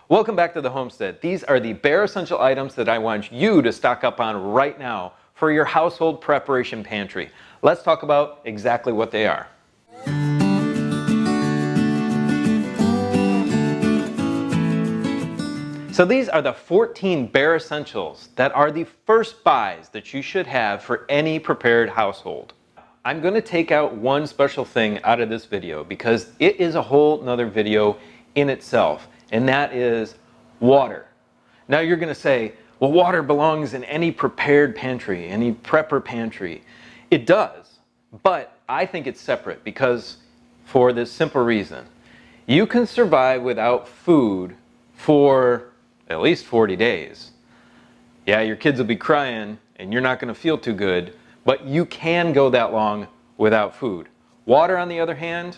Welcome back to the Homestead. These are the bare essential items that I want you to stock up on right now for your household preparation pantry. Let's talk about exactly what they are. So these are the 14 bare essentials that are the first buys that you should have for any prepared household. I'm going to take out one special thing out of this video because it is a whole nother video in itself, and that is water. Now you're going to say, well, water belongs in any prepared pantry, any prepper pantry. It does, but I think it's separate because for this simple reason. You can survive without food for at least 40 days. Yeah, your kids will be crying and you're not going to feel too good, but you can go that long without food. Water, on the other hand,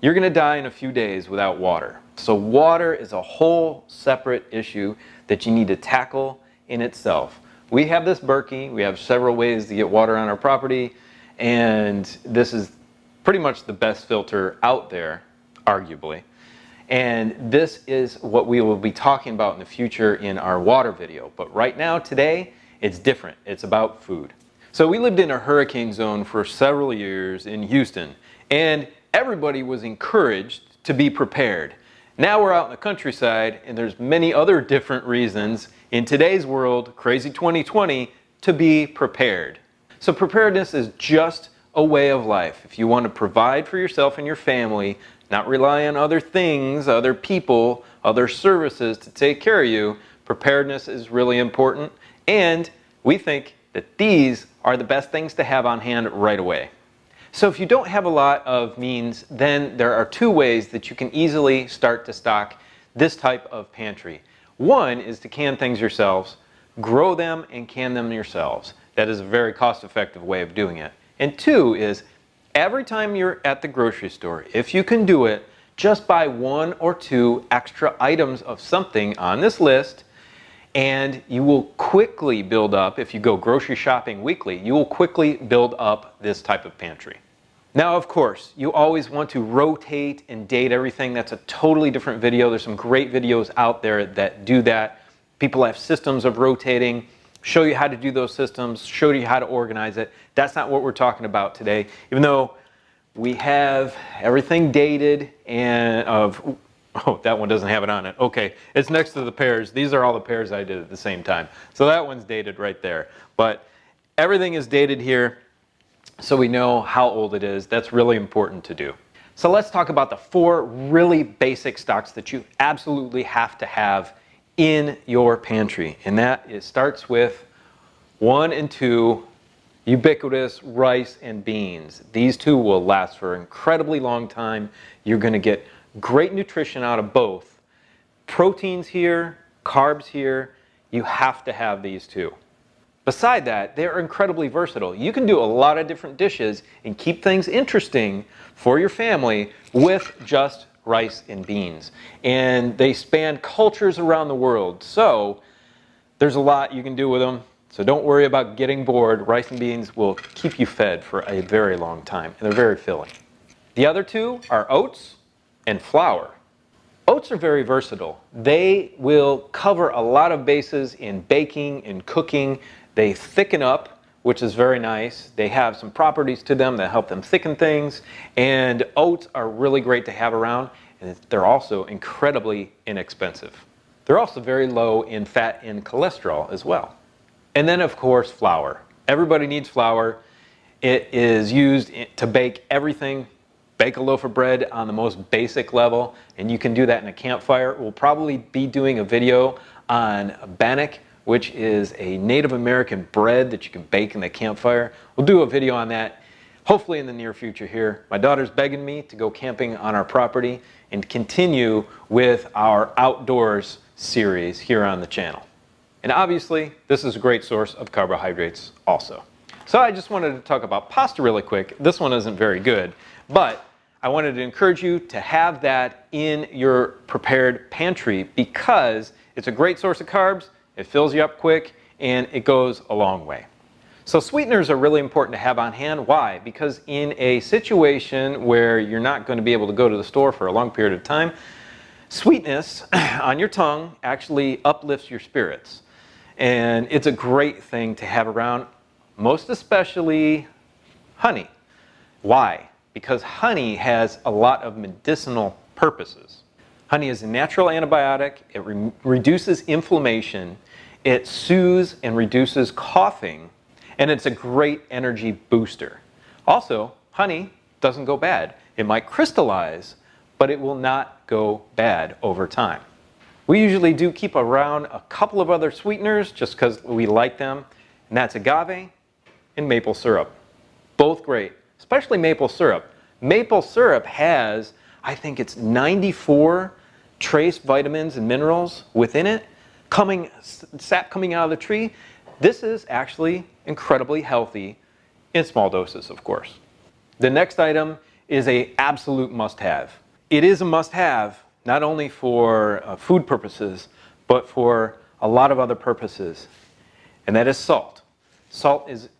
you're going to die in a few days without water. So water is a whole separate issue that you need to tackle in itself. We have this Berkey. We have several ways to get water on our property, and this is pretty much the best filter out there, arguably. And this is what we will be talking about in the future in our water video. But right now, today, it's different. It's about food. So we lived in a hurricane zone for several years in Houston, and everybody was encouraged to be prepared. Now we're out in the countryside, and there's many other different reasons in today's world, crazy 2020, to be prepared. So preparedness is just a way of life. If you want to provide for yourself and your family, not rely on other things, other people, other services to take care of you, preparedness is really important. And we think that these are the best things to have on hand right away. So if you don't have a lot of means, then there are two ways that you can easily start to stock this type of pantry. One is to can things yourselves, grow them and can them yourselves. That is a very cost-effective way of doing it. And two is every time you're at the grocery store, if you can do it, just buy one or two extra items of something on this list, and you will quickly build up, if you go grocery shopping weekly, you will quickly build up this type of pantry. Now, of course, you always want to rotate and date everything. That's a totally different video. There's some great videos out there that do that. People have systems of rotating, show you how to do those systems, show you how to organize it. That's not what we're talking about today, even though we have everything dated and oh, that one doesn't have it on it. Okay, it's next to the pears. These are all the pears I did at the same time. So that one's dated right there. But everything is dated here so we know how old it is. That's really important to do. So let's talk about the four really basic stocks that you absolutely have to have in your pantry. And that starts with 1 and 2 ubiquitous rice and beans. These two will last for an incredibly long time. You're going to get great nutrition out of both. Proteins here, carbs here. You have to have these two. Beside that, they're incredibly versatile. You can do a lot of different dishes and keep things interesting for your family with just rice and beans. And they span cultures around the world. So there's a lot you can do with them. So don't worry about getting bored. Rice and beans will keep you fed for a very long time, and they're very filling. The other two are oats and flour. Oats are very versatile. They will cover a lot of bases in baking and cooking. They thicken up, which is very nice. They have some properties to them that help them thicken things. And oats are really great to have around, and they're also incredibly inexpensive. They're also very low in fat and cholesterol as well. And then, of course, flour. Everybody needs flour. It is used to bake everything. Bake a loaf of bread on the most basic level, and you can do that in a campfire. We'll probably be doing a video on bannock, which is a Native American bread that you can bake in the campfire. We'll do a video on that hopefully in the near future here. My daughter's begging me to go camping on our property and continue with our outdoors series here on the channel. And obviously, this is a great source of carbohydrates also. So I just wanted to talk about pasta really quick. This one isn't very good, but I wanted to encourage you to have that in your prepared pantry because it's a great source of carbs, it fills you up quick, and it goes a long way. So sweeteners are really important to have on hand. Why? Because in a situation where you're not going to be able to go to the store for a long period of time, Sweetness on your tongue actually uplifts your spirits. And it's a great thing to have around, most especially honey. Why? Because honey has a lot of medicinal purposes. Honey is a natural antibiotic. It reduces inflammation. It soothes and reduces coughing. And it's a great energy booster. Also, honey doesn't go bad. It might crystallize, but it will not go bad over time. We usually do keep around a couple of other sweeteners just because we like them, and that's agave and maple syrup. Both great, especially maple syrup. Maple syrup has, I think it's 94 trace vitamins and minerals within it, sap coming out of the tree. This is actually incredibly healthy in small doses, of course. The next item is an absolute must-have. It is a must-have not only for food purposes, but for a lot of other purposes, and that is salt. Salt is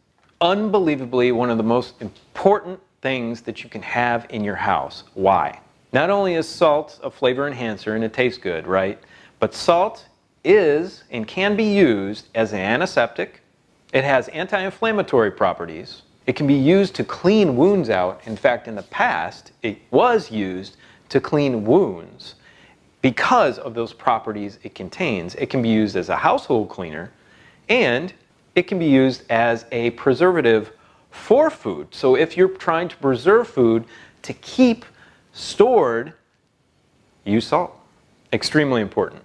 unbelievably one of the most important things that you can have in your house. Why? Not only is salt a flavor enhancer and it tastes good, right? But salt is and can be used as an antiseptic. It has anti-inflammatory properties. It can be used to clean wounds out. In fact, in the past, it was used to clean wounds because of those properties it contains. It can be used as a household cleaner, and it can be used as a preservative for food. So if you're trying to preserve food to keep stored, use salt. Extremely important.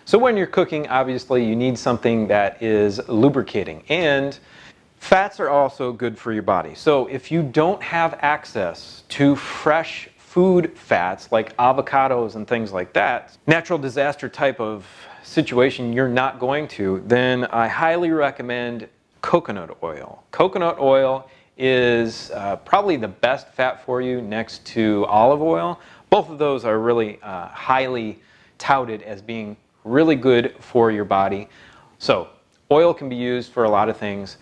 So when you're cooking, obviously you need something that is lubricating, and fats are also good for your body. So if you don't have access to fresh food fats like avocados and things like that, natural disaster type of situation you're not going to, then I highly recommend coconut oil. Coconut oil is probably the best fat for you next to olive oil. Both of those are really highly touted as being really good for your body. So oil can be used for a lot of things,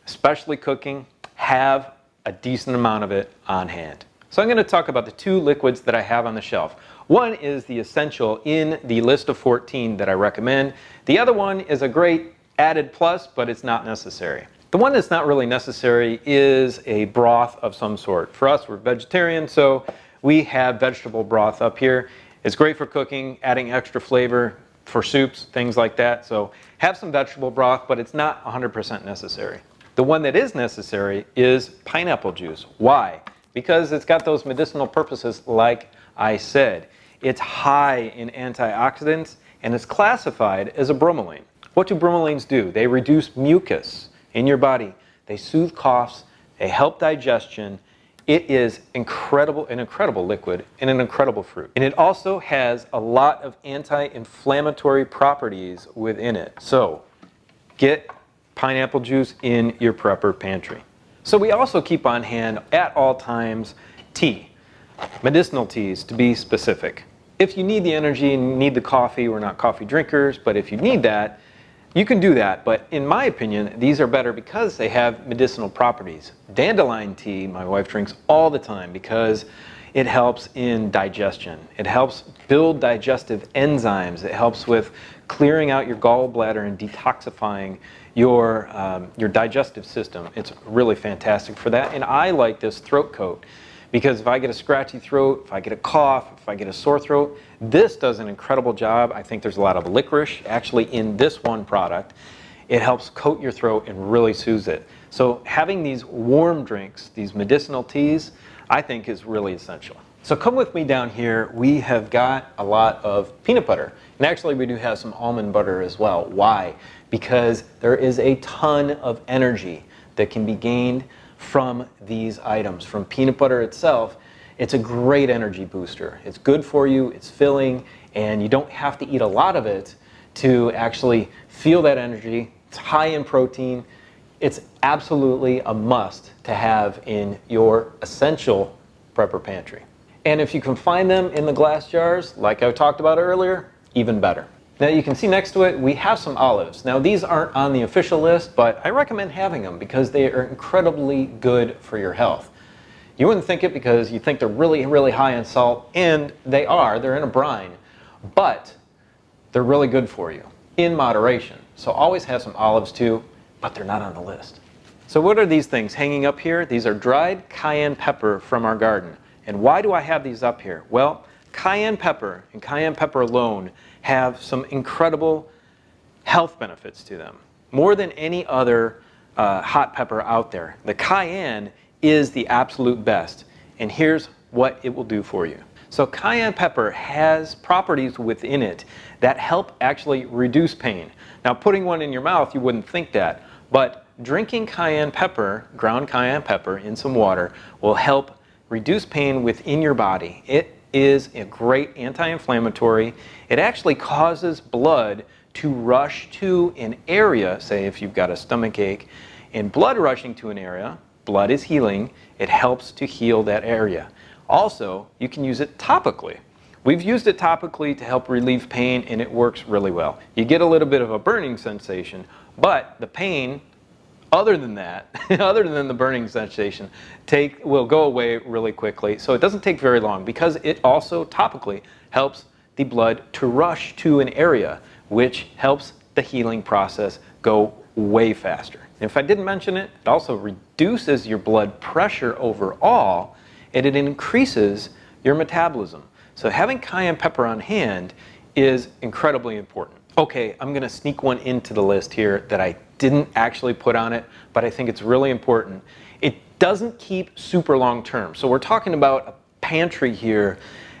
especially cooking. Have a decent amount of it on hand. So I'm going to talk about the two liquids that I have on the shelf. One is the essential in the list of 14 that I recommend. The other one is a great added plus, but it's not necessary. The one that's not really necessary is a broth of some sort. For us, we're vegetarian, so we have vegetable broth up here. It's great for cooking, adding extra flavor for soups, things like that. So have some vegetable broth, but it's not 100% necessary. The one that is necessary is pineapple juice. Why? Because it's got those medicinal purposes like I said. It's high in antioxidants and it's classified as a bromelain. What do bromelains do? They reduce mucus in your body. They soothe coughs. They help digestion. It is an incredible liquid and an incredible fruit. And it also has a lot of anti-inflammatory properties within it. So get pineapple juice in your prepper pantry. So we also keep on hand at all times tea, medicinal teas to be specific. If you need the energy and need the coffee, we're not coffee drinkers, but if you need that, you can do that. But in my opinion, these are better because they have medicinal properties. Dandelion tea, my wife drinks all the time because it helps in digestion. It helps build digestive enzymes. It helps with clearing out your gallbladder and detoxifying your digestive system. It's really fantastic for that. And I like this throat coat because if I get a scratchy throat, if I get a cough, if I get a sore throat, this does an incredible job. I think there's a lot of licorice actually in this one product. It helps coat your throat and really soothes it. So having these warm drinks, these medicinal teas, I think is really essential. So come with me down here. We have got a lot of peanut butter. And actually we do have some almond butter as well. Why? Because there is a ton of energy that can be gained from these items. From peanut butter itself, it's a great energy booster. It's good for you, it's filling, and you don't have to eat a lot of it to actually feel that energy. It's high in protein. It's absolutely a must to have in your essential prepper pantry. And if you can find them in the glass jars, like I talked about earlier, even better. Now you can see next to it, we have some olives. Now these aren't on the official list, but I recommend having them because they are incredibly good for your health. You wouldn't think it because you think they're really high in salt, and they are, they're in a brine. but they're really good for you in moderation. So always have some olives too, but they're not on the list. So what are these things hanging up here? These are dried cayenne pepper from our garden. And why do I have these up here? Well, cayenne pepper and cayenne pepper alone have some incredible health benefits to them. More than any other hot pepper out there. The cayenne is the absolute best. And here's what it will do for you. So cayenne pepper has properties within it that help actually reduce pain. Now, putting one in your mouth, you wouldn't think that, but drinking cayenne pepper, ground cayenne pepper in some water, will help reduce pain within your body. It is a great anti-inflammatory. It actually causes blood to rush to an area, say if you've got a stomach ache, and blood rushing to an area, blood is healing, it helps to heal that area. Also, you can use it topically. We've used it topically to help relieve pain, and it works really well. You get a little bit of a burning sensation, but the pain, other than that, other than the burning sensation, will go away really quickly. So it doesn't take very long because it also topically helps the blood to rush to an area, which helps the healing process go way faster. And if I didn't mention it, it also reduces your blood pressure overall, and it increases your metabolism. So having cayenne pepper on hand is incredibly important. Okay, I'm going to sneak one into the list here that I didn't actually put on it, but I think it's really important. It doesn't keep super long term. So we're talking about a pantry here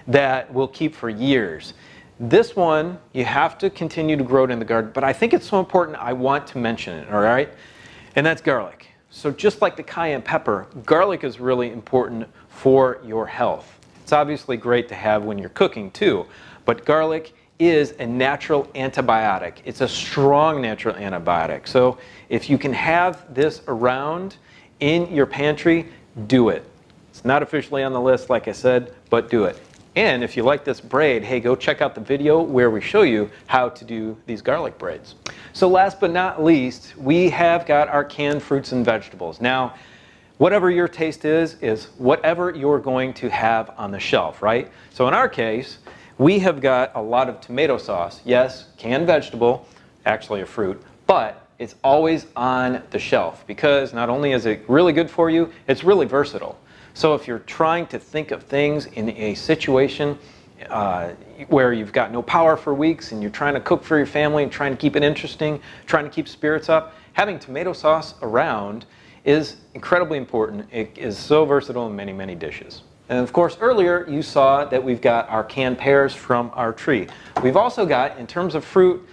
that will keep for years. This one, you have to continue to grow it in the garden, but I think it's so important I want to mention it, all right? And that's garlic. So just like the cayenne pepper, garlic is really important for your health. It's obviously great to have when you're cooking too, but garlic is a natural antibiotic. It's a strong natural antibiotic. So if you can have this around in your pantry, do it. It's not officially on the list, like I said, but do it. And if you like this braid, hey, go check out the video where we show you how to do these garlic braids. So last but not least, we have got our canned fruits and vegetables. Now, whatever your taste is whatever you're going to have on the shelf, right? So in our case, we have got a lot of tomato sauce. Yes, canned vegetable, actually a fruit, but it's always on the shelf because not only is it really good for you, it's really versatile. So if you're trying to think of things in a situation where you've got no power for weeks and you're trying to cook for your family and trying to keep it interesting, trying to keep spirits up, having tomato sauce around is incredibly important. It is so versatile in many, many dishes. And of course, earlier you saw that we've got our canned pears from our tree. We've also got, in terms of fruit,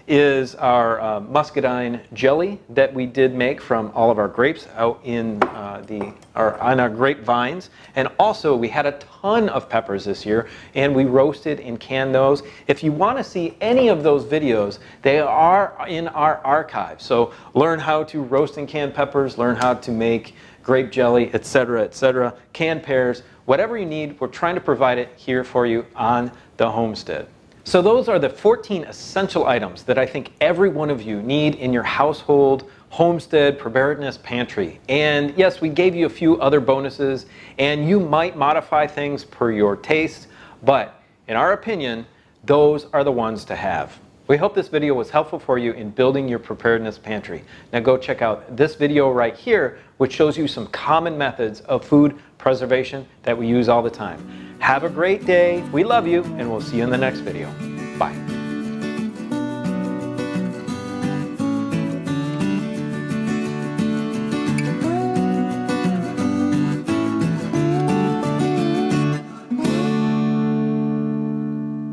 is our muscadine jelly that we did make from all of our grapes out in on our grapevines. And also we had a ton of peppers this year, and we roasted and canned those. If you want to see any of those videos, they are in our archive. So learn how to roast and can peppers, learn how to make grape jelly, etc., etc., canned pears, whatever you need, we're trying to provide it here for you on the Homestead. So those are the 14 essential items that I think every one of you need in your household, homestead, preparedness pantry. And yes, we gave you a few other bonuses, and you might modify things per your taste, but in our opinion, those are the ones to have. We hope this video was helpful for you in building your preparedness pantry. Now go check out this video right here, which shows you some common methods of food preservation that we use all the time. Have a great day. We love you, and we'll see you in the next video.